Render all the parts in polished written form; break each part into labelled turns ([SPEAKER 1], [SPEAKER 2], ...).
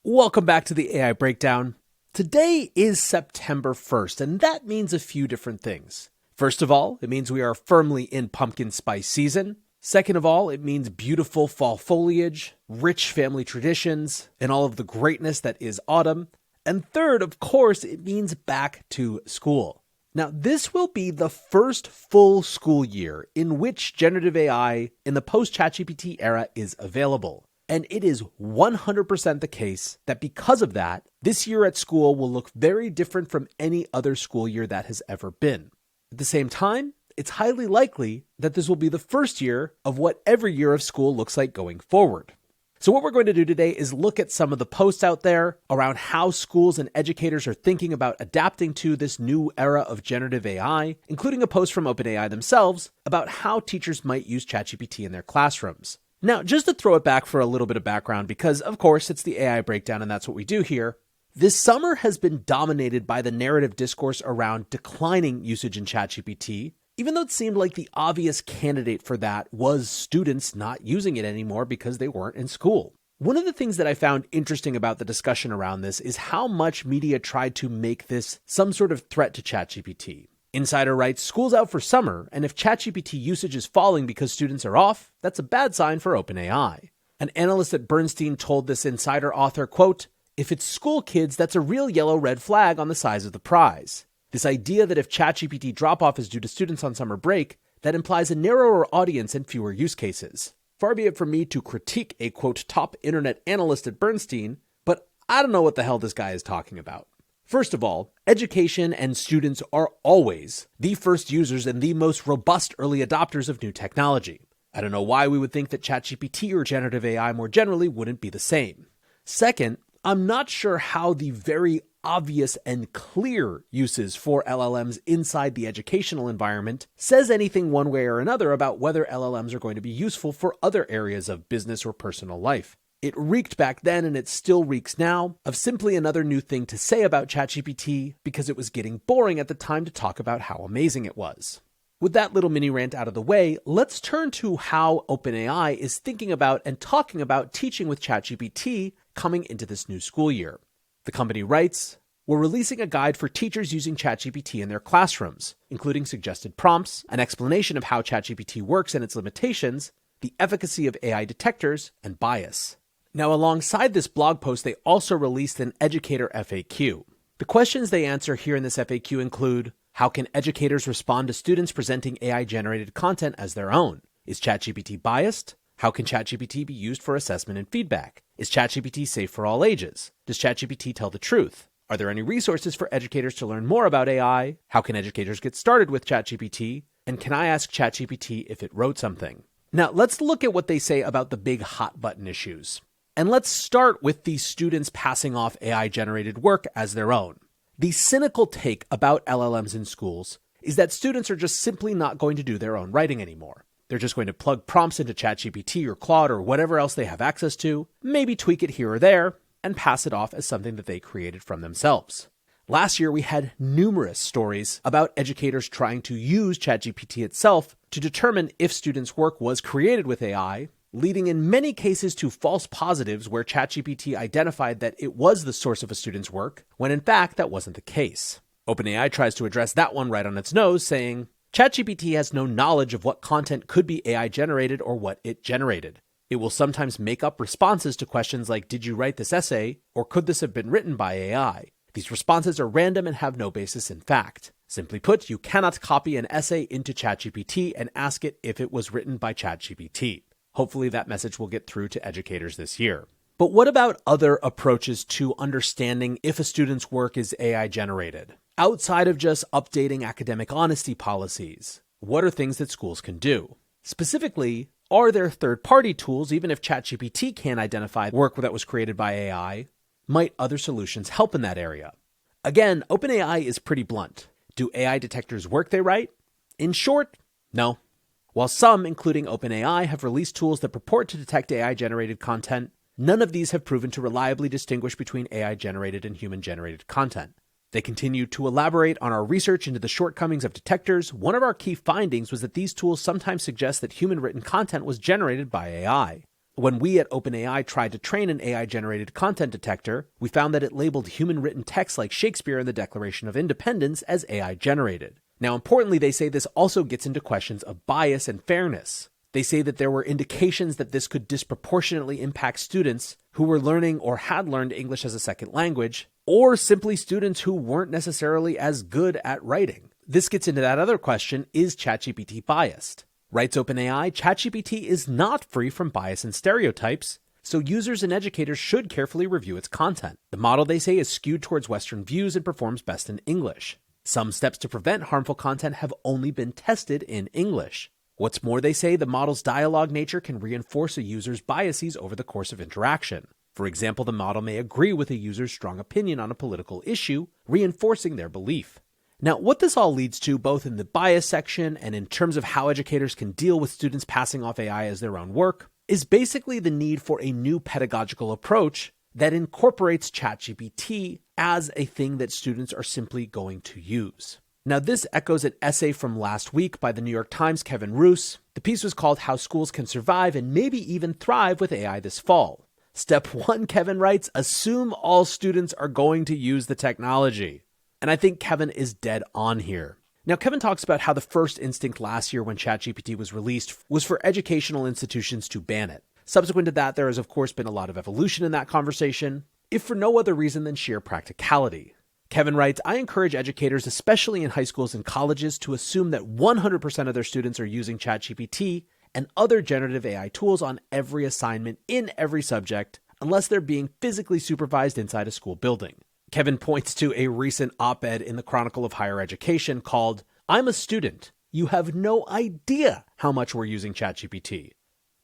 [SPEAKER 1] Welcome back to the AI Breakdown. Today is September 1st, and that means a few different things. First of all, it means we are firmly in pumpkin spice season. Second of all, it means beautiful fall foliage, rich family traditions, and all of the greatness that is autumn. And third, of course, it means back to school. Now, this will be the first full school year in which generative AI in the post-ChatGPT era is available. And it is 100% the case that because of that, this year at school will look very different from any other school year that has ever been. At the same time, it's highly likely that this will be the first year of what every year of school looks like going forward. So what we're going to do today is look at some of the posts out there around how schools and educators are thinking about adapting to this new era of generative AI, including a post from OpenAI themselves about how teachers might use ChatGPT in their classrooms. Now, just to throw it back for a little bit of background, because of course it's the AI Breakdown and that's what we do here, this summer has been dominated by the narrative discourse around declining usage in ChatGPT, even though it seemed like the obvious candidate for that was students not using it anymore because they weren't in school. One of the things that I found interesting about the discussion around this is how much media tried to make this some sort of threat to ChatGPT. Insider writes, school's out for summer, and if ChatGPT usage is falling because students are off, that's a bad sign for OpenAI. An analyst at Bernstein told this insider author, quote, if it's school kids, that's a real yellow red flag on the size of the prize. This idea that if ChatGPT drop-off is due to students on summer break, that implies a narrower audience and fewer use cases. Far be it from me to critique a, quote, top internet analyst at Bernstein, but I don't know what the hell this guy is talking about. First of all, education and students are always the first users and the most robust early adopters of new technology. I don't know why we would think that ChatGPT or generative AI more generally wouldn't be the same. Second, I'm not sure how the very obvious and clear uses for LLMs inside the educational environment says anything one way or another about whether LLMs are going to be useful for other areas of business or personal life. It reeked back then, and it still reeks now, of simply another new thing to say about ChatGPT because it was getting boring at the time to talk about how amazing it was. With that little mini rant out of the way, let's turn to how OpenAI is thinking about and talking about teaching with ChatGPT coming into this new school year. The company writes, we're releasing a guide for teachers using ChatGPT in their classrooms, including suggested prompts, an explanation of how ChatGPT works and its limitations, the efficacy of AI detectors, and bias. Now, alongside this blog post, they also released an educator FAQ. The questions they answer here in this FAQ include, how can educators respond to students presenting AI-generated content as their own? Is ChatGPT biased? How can ChatGPT be used for assessment and feedback? Is ChatGPT safe for all ages? Does ChatGPT tell the truth? Are there any resources for educators to learn more about AI? How can educators get started with ChatGPT? And can I ask ChatGPT if it wrote something? Now, let's look at what they say about the big hot button issues. And let's start with the students passing off AI-generated work as their own. The cynical take about LLMs in schools is that students are just simply not going to do their own writing anymore. They're just going to plug prompts into ChatGPT or Claude or whatever else they have access to, maybe tweak it here or there, and pass it off as something that they created from themselves. Last year, we had numerous stories about educators trying to use ChatGPT itself to determine if students' work was created with AI, leading in many cases to false positives where ChatGPT identified that it was the source of a student's work, when in fact that wasn't the case. OpenAI tries to address that one right on its nose, saying, ChatGPT has no knowledge of what content could be AI generated or what it generated. It will sometimes make up responses to questions like, did you write this essay, or could this have been written by AI? These responses are random and have no basis in fact. Simply put, you cannot copy an essay into ChatGPT and ask it if it was written by ChatGPT. Hopefully that message will get through to educators this year. But what about other approaches to understanding if a student's work is AI generated? Outside of just updating academic honesty policies, what are things that schools can do? Specifically, are there third-party tools, even if ChatGPT can't identify work that was created by AI? Might other solutions help in that area? Again, OpenAI is pretty blunt. Do AI detectors work they write? In short, no. While some, including OpenAI, have released tools that purport to detect AI-generated content, none of these have proven to reliably distinguish between AI-generated and human-generated content. They continue to elaborate on our research into the shortcomings of detectors. One of our key findings was that these tools sometimes suggest that human-written content was generated by AI. When we at OpenAI tried to train an AI-generated content detector, we found that it labeled human-written text like Shakespeare and the Declaration of Independence as AI-generated. Now, importantly, they say this also gets into questions of bias and fairness. They say that there were indications that this could disproportionately impact students who were learning or had learned English as a second language, or simply students who weren't necessarily as good at writing. This gets into that other question, is ChatGPT biased? Writes OpenAI, ChatGPT is not free from bias and stereotypes, so users and educators should carefully review its content. The model, they say, is skewed towards Western views and performs best in English. Some steps to prevent harmful content have only been tested in English. What's more, they say the model's dialogue nature can reinforce a user's biases over the course of interaction. For example, the model may agree with a user's strong opinion on a political issue, reinforcing their belief. Now, what this all leads to, both in the bias section and in terms of how educators can deal with students passing off AI as their own work, is basically the need for a new pedagogical approach that incorporates ChatGPT as a thing that students are simply going to use. Now, this echoes an essay from last week by the New York Times' Kevin Roose. The piece was called How Schools Can Survive and Maybe Even Thrive with AI This Fall. Step 1, Kevin writes, assume all students are going to use the technology. And I think Kevin is dead on here. Now, Kevin talks about how the first instinct last year when ChatGPT was released was for educational institutions to ban it. Subsequent to that, there has, of course, been a lot of evolution in that conversation, if for no other reason than sheer practicality. Kevin writes, I encourage educators, especially in high schools and colleges, to assume that 100% of their students are using ChatGPT and other generative AI tools on every assignment in every subject, unless they're being physically supervised inside a school building. Kevin points to a recent op-ed in the Chronicle of Higher Education called, I'm a student. You have no idea how much we're using ChatGPT.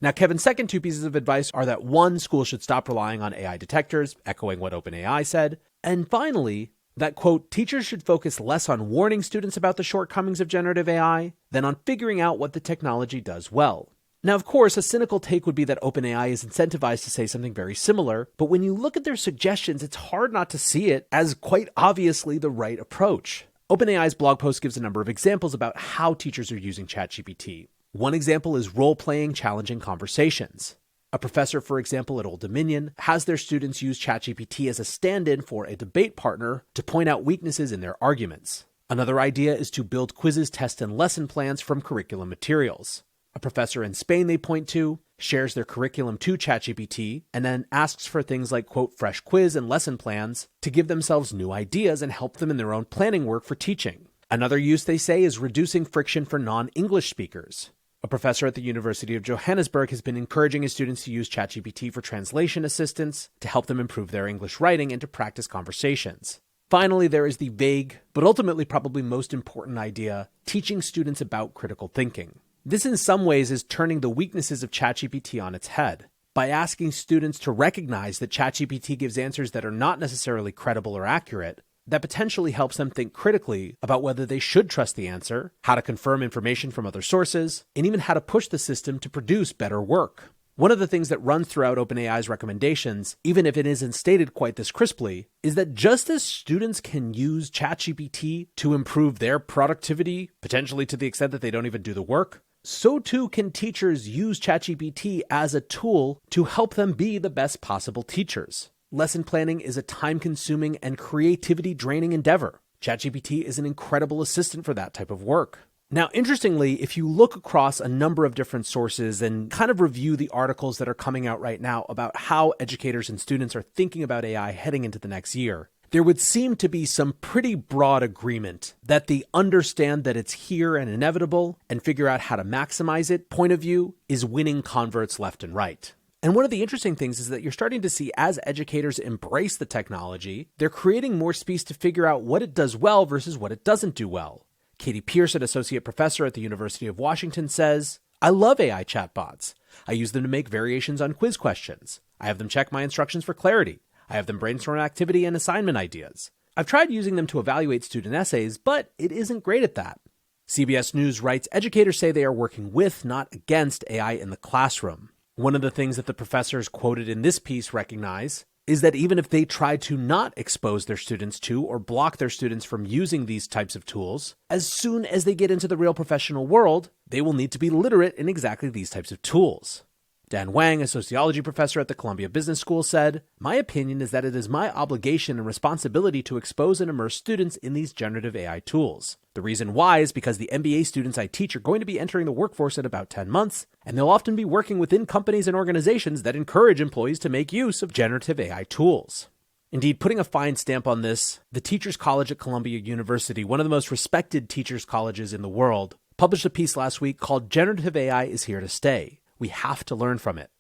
[SPEAKER 1] Now, Kevin's second two pieces of advice are that 1, schools should stop relying on AI detectors, echoing what OpenAI said, and finally, that, quote, teachers should focus less on warning students about the shortcomings of generative AI than on figuring out what the technology does well. Now, of course, a cynical take would be that OpenAI is incentivized to say something very similar, but when you look at their suggestions, it's hard not to see it as quite obviously the right approach. OpenAI's blog post gives a number of examples about how teachers are using ChatGPT. One example is role-playing challenging conversations. A professor, for example, at Old Dominion, has their students use ChatGPT as a stand-in for a debate partner to point out weaknesses in their arguments. Another idea is to build quizzes, tests, and lesson plans from curriculum materials. A professor in Spain they point to shares their curriculum to ChatGPT and then asks for things like, quote, fresh quiz and lesson plans to give themselves new ideas and help them in their own planning work for teaching. Another use, they say, is reducing friction for non-English speakers. A professor at the University of Johannesburg has been encouraging his students to use ChatGPT for translation assistance to help them improve their English writing and to practice conversations. Finally, there is the vague, but ultimately probably most important idea, teaching students about critical thinking. This in some ways is turning the weaknesses of ChatGPT on its head. By asking students to recognize that ChatGPT gives answers that are not necessarily credible or accurate, that potentially helps them think critically about whether they should trust the answer, how to confirm information from other sources, and even how to push the system to produce better work. One of the things that runs throughout OpenAI's recommendations, even if it isn't stated quite this crisply, is that just as students can use ChatGPT to improve their productivity, potentially to the extent that they don't even do the work, so too can teachers use ChatGPT as a tool to help them be the best possible teachers. Lesson planning is a time-consuming and creativity-draining endeavor. ChatGPT is an incredible assistant for that type of work. Now, interestingly, if you look across a number of different sources and kind of review the articles that are coming out right now about how educators and students are thinking about AI heading into the next year, there would seem to be some pretty broad agreement that the understand that it's here and inevitable and figure out how to maximize it point of view is winning converts left and right. And one of the interesting things is that you're starting to see as educators embrace the technology, they're creating more space to figure out what it does well versus what it doesn't do well. Katie Pierce, an associate professor at the University of Washington, says, I love AI chatbots. I use them to make variations on quiz questions. I have them check my instructions for clarity. I have them brainstorm activity and assignment ideas. I've tried using them to evaluate student essays, but it isn't great at that. CBS News writes, educators say they are working with, not against, AI in the classroom. One of the things that the professors quoted in this piece recognize is that even if they try to not expose their students to or block their students from using these types of tools, as soon as they get into the real professional world, they will need to be literate in exactly these types of tools. Dan Wang, a sociology professor at the Columbia Business School, said, "My opinion is that it is my obligation and responsibility to expose and immerse students in these generative AI tools. The reason why is because the MBA students I teach are going to be entering the workforce in about 10 months, and they'll often be working within companies and organizations that encourage employees to make use of generative AI tools." Indeed, putting a fine stamp on this, the Teachers College at Columbia University, one of the most respected teachers colleges in the world, published a piece last week called "Generative AI is Here to Stay. We have to learn from it."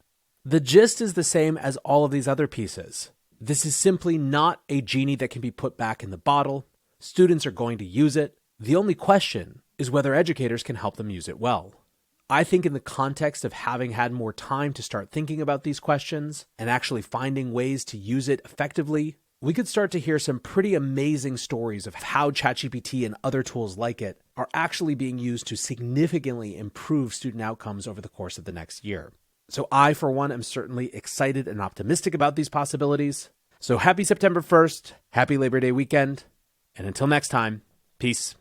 [SPEAKER 1] The gist is the same as all of these other pieces. This is simply not a genie that can be put back in the bottle. Students are going to use it. The only question is whether educators can help them use it well. I think in the context of having had more time to start thinking about these questions and actually finding ways to use it effectively, we could start to hear some pretty amazing stories of how ChatGPT and other tools like it are actually being used to significantly improve student outcomes over the course of the next year. So I, for one, am certainly excited and optimistic about these possibilities. So happy September 1st, happy Labor Day weekend, and until next time, peace.